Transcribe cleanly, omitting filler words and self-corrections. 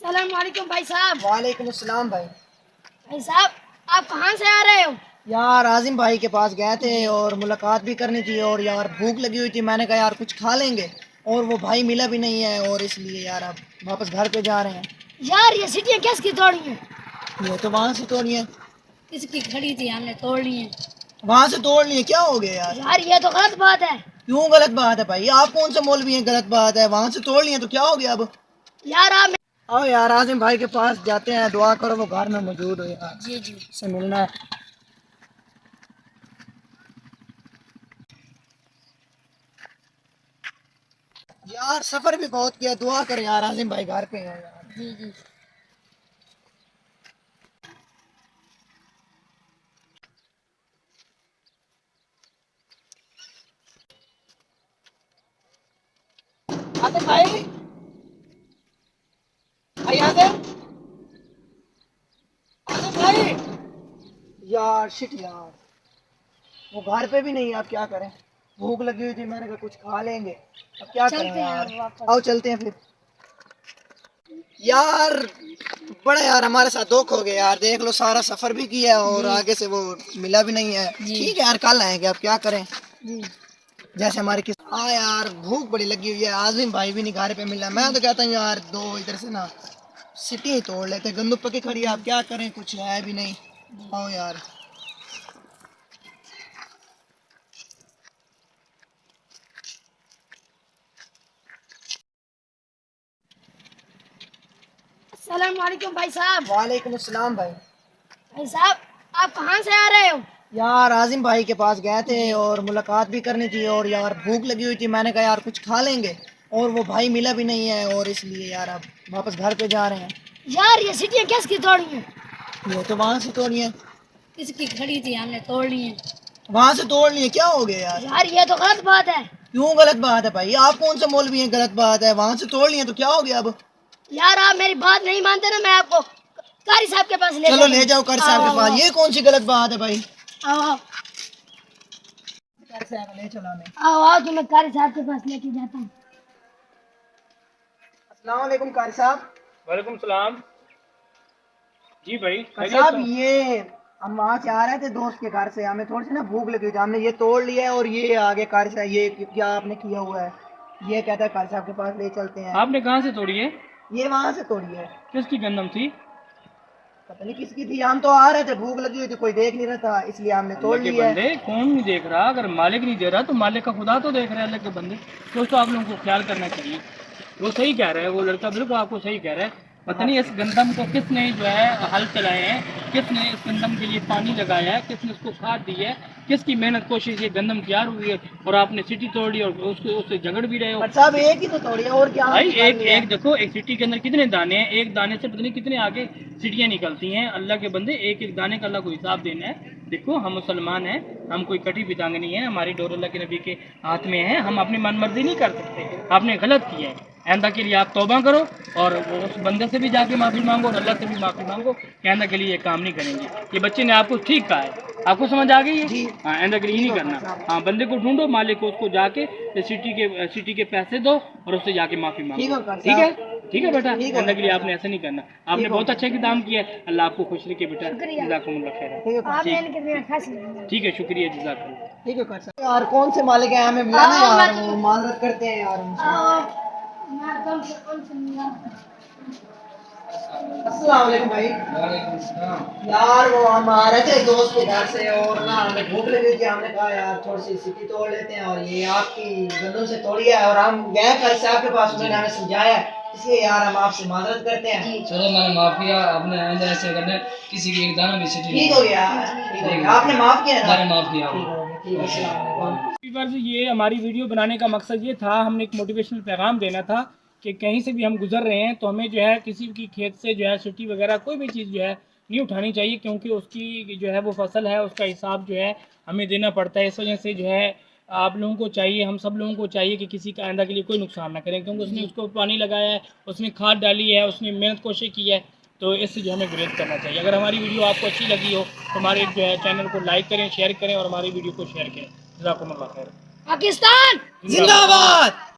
السلام علیکم بھائی صاحب۔ وعلیکم السلام بھائی۔ بھائی صاحب آپ کہاں سے آ رہے ہو؟ یار عاظم بھائی کے پاس گئے تھے اور ملاقات بھی کرنی تھی اور یار بھوک لگی ہوئی تھی، میں نے کہا یار کچھ کھا لیں گے اور وہ بھائی ملا بھی نہیں ہے اور اس لیے یار اب واپس گھر پہ جا رہے ہیں۔ یار یہ سیٹیاں کس کی توڑی ہیں؟ یہ تو وہاں سے توڑی ہیں، کس کی کھڑی تھی ہم نے توڑ لی ہیں۔ وہاں سے توڑ لی ہیں، کیا ہو گیا یار؟ یار یہ تو غلط بات ہے۔ کیوں غلط بات ہے بھائی؟ آپ کون سے مولوی ہیں غلط بات ہے؟ وہاں سے توڑ لی ہیں تو کیا ہو گیا اب؟ یار آپ آؤ یار عاظم بھائی کے پاس جاتے ہیں، دعا کرو وہ گھر میں موجود ہو یار، جی اس سے ملنا ہے۔ یار سفر بھی بہت کیا، دعا کرے یار عاظم بھائی گھر پہ ہیں یار۔ جی عاظم بھائی، عاظم بھائی، یار شٹ یار، وہ گھر پہ بھی نہیں ہے، اب کیا کریں؟ بھوک لگی ہوئی تھی، میں نے کہا کچھ کھا لیں گے، اب کیا کریں چلتے ہیں یار؟ واپس۔ آؤ چلتے ہیں پھر۔ یار بڑا یار ہمارے ساتھ دھوکہ ہو گیا یار، دیکھ لو سارا سفر بھی کیا اور آگے سے وہ ملا بھی نہیں ہے۔ ٹھیک ہے یار کل آئیں گے، اب کیا کریں؟ جیسے ہماری ہاں یار بھوک بڑی لگی ہوئی ہے، عاظم بھائی بھی نہیں گھر پہ ملا، میں تو کہتا ہوں یار دو ادھر سے نا سٹی ہی توڑ لیتے، گندم پکی کھڑی ہے، آپ کیا کریں، کچھ ہے بھی نہیں۔ آؤ یار۔ السلام علیکم بھائی صاحب۔ وعلیکم السلام بھائی۔ بھائی صاحب آپ کہاں سے آ رہے ہو؟ یار عاظم بھائی کے پاس گئے تھے اور ملاقات بھی کرنی تھی اور یار بھوک لگی ہوئی تھی، میں نے کہا یار کچھ کھا لیں گے اور وہ بھائی ملا بھی نہیں ہے اور اس لیے یار اب واپس گھر پہ جا رہے ہیں۔ یار یہ سیٹیاں کس کی توڑی ہیں؟ یہ تو وہاں سے توڑی ہیں، کس کی کھڑی تھی ہم نے توڑ لی ہیں۔ وہاں سے توڑ لی ہیں، کیا ہو گیا یار؟ یار یہ تو غلط بات ہے۔ کیوں غلط بات ہے بھائی؟ آپ کون سے مولوی ہیں غلط بات ہے؟ وہاں سے توڑ لی ہیں تو کیا ہو گیا اب؟ یار آپ میری بات نہیں مانتے نا، میں آپ کو قاری صاحب کے پاس چلو لے جاؤ قاری صاحب کے پاس، یہ کون سی غلط بات ہے بھائی؟ آؤ قاری صاحب لے چلا میں۔ آؤ تمہیں قاری صاحب کے پاس لے کے جاتا ہوں۔ السلام علیکم قاری صاحب۔ وعلیکم السلام جی بھائی قاری خیریت صاحب تو؟ یہ ہم وہاں سے آ رہے تھے دوست کے گھر سے، ہمیں تھوڑی سی نا بھوک لگی تھی، ہم نے یہ توڑ لیا ہے اور یہ آگے قاری صاحب یہ کیا آپ نے کیا ہوا ہے، یہ کہتا ہے قاری صاحب کے پاس لے چلتے ہیں۔ آپ نے کہاں سے توڑی ہے؟ یہ وہاں سے توڑی ہے، کس کی گندم تھی؟ پتہ نہیں کس کی تھی، ہم تو آ رہے تھے، بھوک لگی ہوئی تھی، کوئی دیکھ نہیں رہا تھا اس لیے ہم نے توڑ اللہ کے لی ہے۔ بندے کون نہیں دیکھ رہا؟ اگر مالک نہیں دے رہا تو مالک کا خدا تو دیکھ رہا ہے۔ اللہ کے بندے دوستو آپ لوگوں کو خیال کرنا چاہیے، وہ صحیح کہہ رہا ہے، وہ لڑکا بالکل آپ کو صحیح کہہ رہا ہے۔ پتہ نہیں اس گندم کو کس نے جو ہے ہل چلائے ہیں، کس نے اس گندم کے لیے پانی لگایا ہے، کس نے اس کو کھاد دی ہے، کس کی محنت کوشش یہ گندم تیار ہوئی ہے اور آپ نے سٹی توڑی اور اس سے جھگڑ بھی رہے ہو۔ قاری صاحب ایک ہی تو توڑی ہے اور کیا ہم بھائی نے کر لیا ہے؟ ایک دیکھو، ایک سٹی کے اندر کتنے دانے ہیں، ایک دانے سے پتہ نہیں کتنے آگے سٹیاں نکلتی ہیں۔ اللہ کے بندے ایک ایک دانے کا اللہ کو حساب دینا ہے۔ دیکھو ہم مسلمان ہیں، ہم کوئی کٹی پتنگ نہیں ہے، ہماری ڈور اللہ کے نبی کے ہاتھ میں ہے، ہم اپنی من مرضی نہیں کر سکتے۔ آپ نے غلط کیا ہے، آئندہ کے لیے آپ توبہ کرو اور اس بندے سے بھی جا کے معافی مانگو اور اللہ سے بھی معافی مانگو کہ آئندہ کے لیے یہ کام نہیں کریں گے۔ یہ بچے نے آپ کو ٹھیک کہا ہے، آپ کو سمجھ آ گئی ہے؟ جی ہاں آئندہ کے لیے یہ نہیں کرنا۔ ہاں بندے کو ڈھونڈو، مالک کو، اس کو جا کے سٹی کے پیسے دو اور اس سے جا کے معافی مانگو، ٹھیک ہے؟ ٹھیک ہے بیٹا، آئندہ کے لیے آپ نے ایسا نہیں کرنا۔ آپ نے بہت اچھا کام کیا ہے، اللہ آپ کو خوش رکھے بیٹا، جزاکم اللہ خیر۔ ٹھیک ہے، شکریہ، جزاک اللہ۔ ٹھیک ہے قاری صاحب۔ یار کون سے مالک ہیں ہمیں ملانا یار، وہ معذرت کرتے ہیں یار ان سے۔ السلام علیکم بھائی۔ وعلیکم السلام۔ یار وہ ہم آ رہے تھے دوست کے گھر سے اور نا ہمیں بھوک لگی تھی، ہم نے کہا یار تھوڑی سی سٹی توڑ لیتے ہیں اور یہ آپ کی گندم سے توڑی ہے اور ہم گئے قاری صاحب کے پاس، انہوں نے ہمیں سمجھایا ہے، اس لیے یار ہم آپ سے معذرت کرتے ہیں۔ چلو میں نے معاف کیا، آپ نے آئندہ ایسے کرنا ہے، کسی کی ایک دانہ بھی سٹی ٹھیک ہو گیا، آپ نے معاف کیا میں نے نا؟ معاف کیا آپ ٹھیک کو۔ ہو گیا، ٹھیک ہے، السلام علیکم۔ یہ ہماری ویڈیو بنانے کا مقصد یہ تھا، ہم نے ایک موٹیویشنل پیغام دینا تھا کہ کہیں سے بھی ہم گزر رہے ہیں تو ہمیں جو ہے کسی کی کھیت سے جو ہے سٹی وغیرہ کوئی بھی چیز جو ہے نہیں اٹھانی چاہیے، کیونکہ اس کی جو ہے وہ فصل ہے، اس کا حساب جو ہے ہمیں دینا پڑتا ہے۔ اس وجہ سے جو ہے آپ لوگوں کو چاہیے، ہم سب لوگوں کو چاہیے کہ کسی کا آئندہ کے لیے کوئی نقصان نہ کریں، کیونکہ اس نے اس کو پانی لگایا ہے، اس نے کھاد ڈالی ہے، اس نے محنت کوشش کی ہے، تو اس سے جو ہمیں گریز کرنا چاہیے۔ اگر ہماری ویڈیو آپ کو اچھی لگی ہو تو ہمارے جو ہے چینل کو لائک کریں، شیئر کریں اور ہماری ویڈیو کو شیئر کریں۔ جزاکم اللہ خیر۔ پاکستان زندہ باد۔